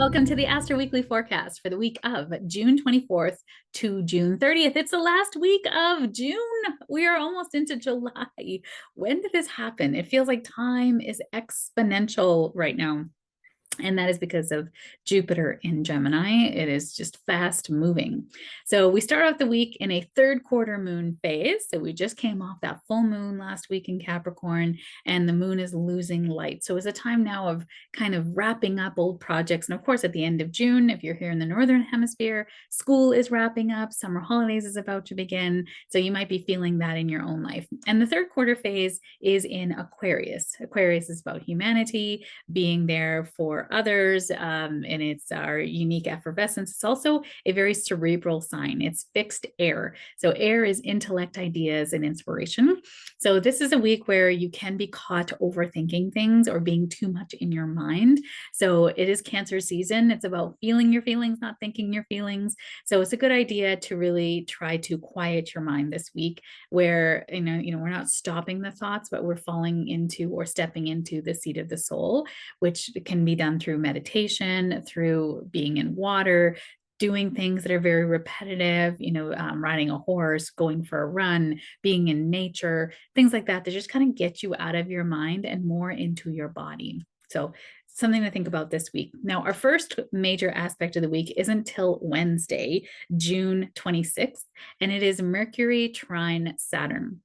Welcome to the Astro Weekly Forecast for the week of June 24th to June 30th. It's the last week of June. We are almost into July. When did this happen? It feels like time is exponential right now. And that is because of Jupiter in Gemini. It is just fast moving. So we start off the week in a third quarter moon phase. So we just came off that full moon last week in Capricorn, and the moon is losing light. So it's a time now of kind of wrapping up old projects. And of course, at the end of June, if you're here in the Northern Hemisphere, school is wrapping up, summer holidays is about to begin. So you might be feeling that in your own life. And the third quarter phase is in Aquarius. Aquarius is about humanity, being there for others, and it's our unique effervescence. It's also a very cerebral sign. It's fixed air. So air is intellect, ideas, and inspiration. So this is a week where you can be caught overthinking things or being too much in your mind. So it is Cancer season. It's about feeling your feelings, not thinking your feelings. So it's a good idea to really try to quiet your mind this week, where we're not stopping the thoughts, but we're falling into or stepping into the seat of the soul, which can be done through meditation, through being in water, doing things that are very repetitive, riding a horse, going for a run, being in nature, things like that just kind of get you out of your mind and more into your body. So something to think about this week. Now, our first major aspect of the week isn't till Wednesday, June 26th, and it is Mercury trine Saturn.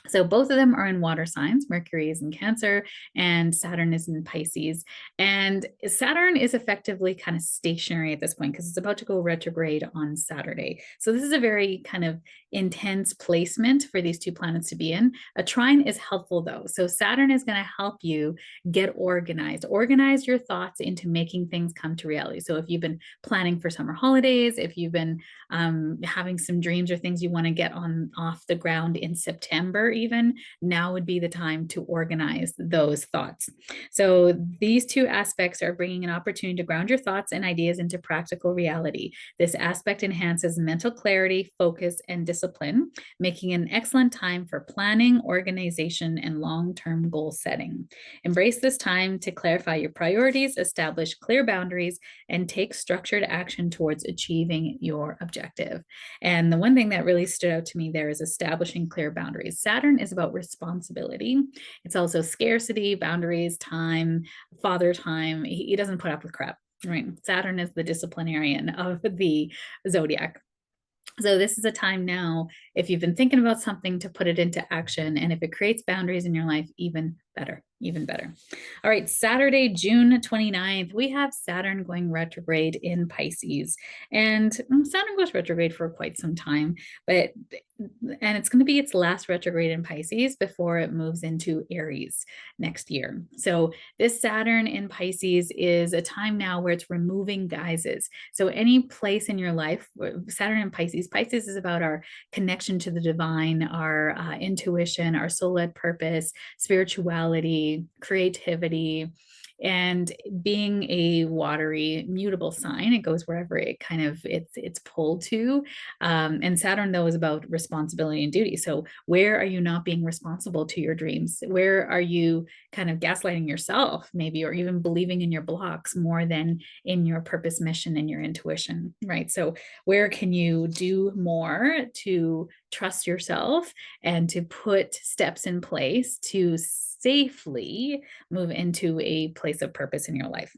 So both of them are in water signs. Mercury is in Cancer and Saturn is in Pisces. And Saturn is effectively kind of stationary at this point because it's about to go retrograde on Saturday. So this is a very kind of intense placement for these two planets to be in. A trine is helpful though. So Saturn is going to help you get organized, organize your thoughts into making things come to reality. So if you've been planning for summer holidays, if you've been having some dreams or things you want to get on off the ground in September, even now would be the time to organize those thoughts. So these two aspects are bringing an opportunity to ground your thoughts and ideas into practical reality. This aspect enhances mental clarity, focus, and discipline, making an excellent time for planning, organization, and long-term goal setting. Embrace this time to clarify your priorities, establish clear boundaries, and take structured action towards achieving your objective. And the one thing that really stood out to me there is establishing clear boundaries. Saturn is about responsibility. It's also scarcity, boundaries, time, father time. He doesn't put up with crap, right? Saturn is the disciplinarian of the zodiac. So this is a time now, if you've been thinking about something, to put it into action. And if it creates boundaries in your life, even better, even better. All right, Saturday, June 29th, we have Saturn going retrograde in Pisces. And Saturn goes retrograde for quite some time, and it's going to be its last retrograde in Pisces before it moves into Aries next year. So this Saturn in Pisces is a time now where it's removing guises. So any place in your life, Saturn in Pisces, Pisces is about our connection to the divine, our intuition, our soul-led purpose, spirituality, creativity, and being a watery mutable sign. It goes wherever it kind of it's pulled to. And Saturn though is about responsibility and duty. So where are you not being responsible to your dreams? Where are you kind of gaslighting yourself maybe, or even believing in your blocks more than in your purpose, mission, and your intuition, right? So where can you do more to trust yourself and to put steps in place to safely move into a place of purpose in your life?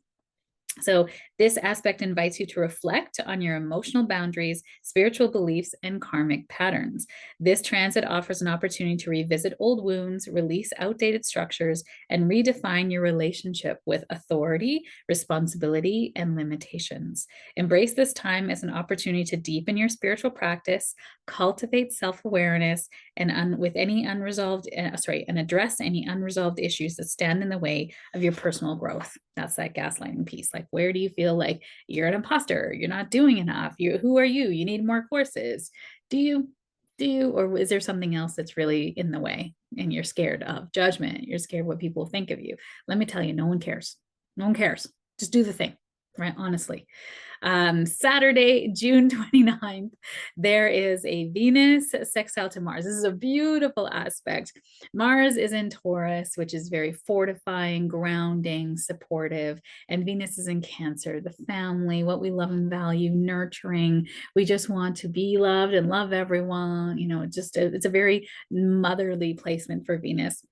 So this aspect invites you to reflect on your emotional boundaries, spiritual beliefs, and karmic patterns. This transit offers an opportunity to revisit old wounds, release outdated structures, and redefine your relationship with authority, responsibility, and limitations. Embrace this time as an opportunity to deepen your spiritual practice, cultivate self-awareness, and address any unresolved issues that stand in the way of your personal growth. That's that gaslighting piece. Like, where do you feel like you're an imposter? You're not doing enough. Who are you? You need more courses. Do you, or is there something else that's really in the way and you're scared of judgment? You're scared what people think of you. Let me tell you, no one cares. No one cares. Just do the thing. right? Honestly. Saturday, June 29th, there is a Venus sextile to Mars. This is a beautiful aspect. Mars is in Taurus, which is very fortifying, grounding, supportive, and Venus is in Cancer, the family, what we love and value, nurturing. We just want to be loved and love everyone. It's a very motherly placement for Venus.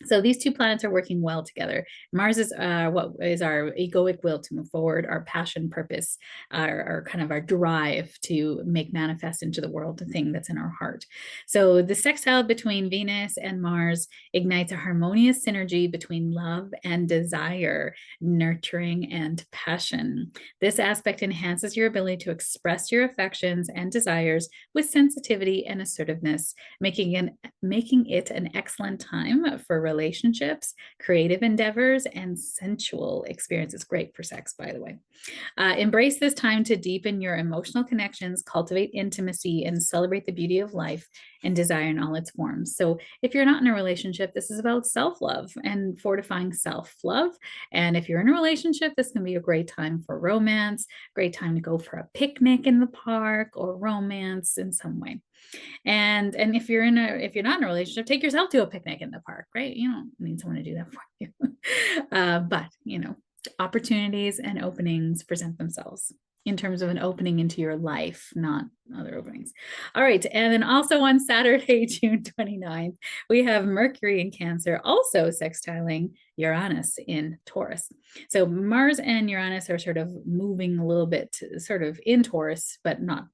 So these two planets are working well together. Mars is what is our egoic will to move forward, our passion, purpose, our kind of our drive to make manifest into the world the thing that's in our heart. So the sextile between Venus and Mars ignites a harmonious synergy between love and desire, nurturing and passion. This aspect enhances your ability to express your affections and desires with sensitivity and assertiveness, making it an excellent time for relationships, creative endeavors, and sensual experiences. Great for sex, by the way. Embrace this time to deepen your emotional connections, cultivate intimacy, and celebrate the beauty of life and desire in all its forms. So, if you're not in a relationship, this is about self love and fortifying self love. And if you're in a relationship, this can be a great time for romance, great time to go for a picnic in the park or romance in some way. And if you're not in a relationship, take yourself to a picnic in the park, right? You don't need someone to do that for you. But opportunities and openings present themselves in terms of an opening into your life, not other openings. All right. And then also on Saturday, June 29th, we have Mercury in Cancer also sextiling Uranus in Taurus. So Mars and Uranus are sort of moving a little bit sort of in Taurus, but not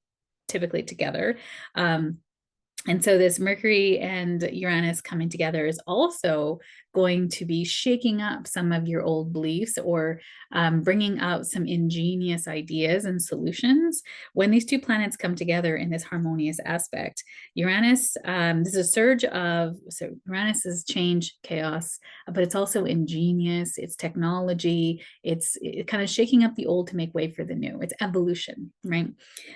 typically together. And so this Mercury and Uranus coming together is also going to be shaking up some of your old beliefs or bringing out some ingenious ideas and solutions. When these two planets come together in this harmonious aspect, Uranus, there's a surge of, so Uranus is change, chaos, but it's also ingenious, it's technology, it's kind of shaking up the old to make way for the new. It's evolution, right?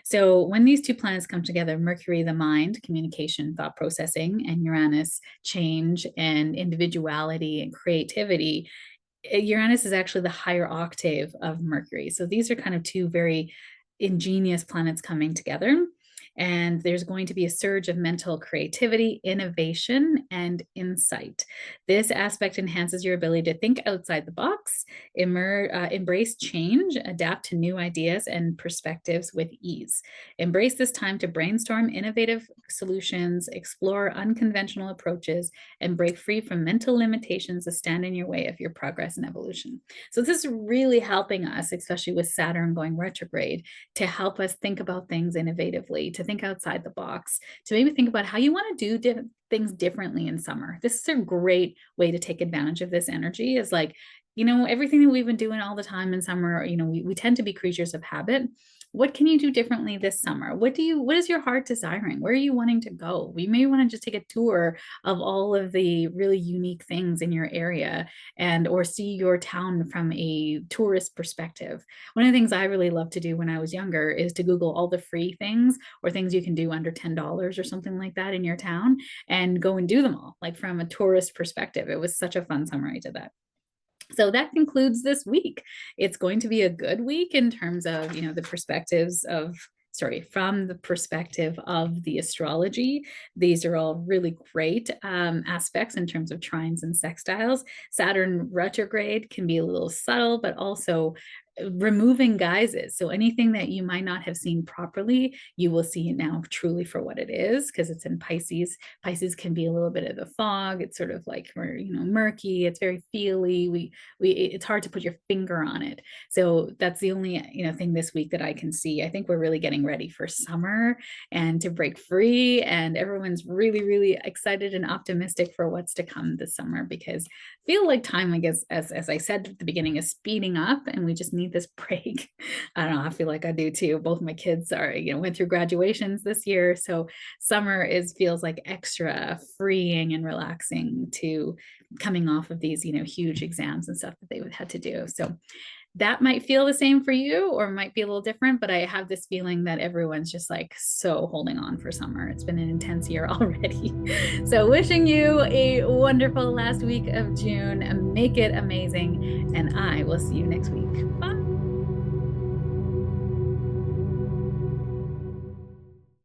So when these two planets come together, Mercury, the mind, communication, thought processing, and Uranus, change and individuality and creativity, Uranus is actually the higher octave of Mercury. So these are kind of two very ingenious planets coming together. And there's going to be a surge of mental creativity, innovation, and insight. This aspect enhances your ability to think outside the box, embrace change, adapt to new ideas and perspectives with ease. Embrace this time to brainstorm innovative solutions, explore unconventional approaches, and break free from mental limitations that stand in your way of your progress and evolution. So this is really helping us, especially with Saturn going retrograde, to help us think about things innovatively, to think outside the box, to maybe think about how you want to do things differently in summer. This is a great way to take advantage of this energy, is like, everything that we've been doing all the time in summer, we tend to be creatures of habit. What can you do differently this summer? What is your heart desiring? Where are you wanting to go? We may want to just take a tour of all of the really unique things in your area or see your town from a tourist perspective. One of the things I really loved to do when I was younger is to Google all the free things or things you can do under $10 or something like that in your town and go and do them all, like from a tourist perspective. It was such a fun summer I did that. So that concludes this week. It's going to be a good week in terms of, the perspectives of, from the perspective of the astrology. These are all really great aspects in terms of trines and sextiles. Saturn retrograde can be a little subtle, but also removing guises. So anything that you might not have seen properly, you will see it now truly for what it is, because it's in Pisces. Pisces can be a little bit of a fog. It's sort of like we're, murky. It's very feely. It's hard to put your finger on it. So that's the only, thing this week that I can see. I think we're really getting ready for summer and to break free. And everyone's really, really excited and optimistic for what's to come this summer, because I feel like time, I guess, as I said at the beginning, is speeding up, and we just need this break. I don't know, I feel like I do too. Both my kids are, went through graduations this year. So summer feels like extra freeing and relaxing to coming off of these, huge exams and stuff that they would had to do. So that might feel the same for you or might be a little different, but I have this feeling that everyone's just like so holding on for summer. It's been an intense year already. So wishing you a wonderful last week of June. Make it amazing. And I will see you next week. Bye.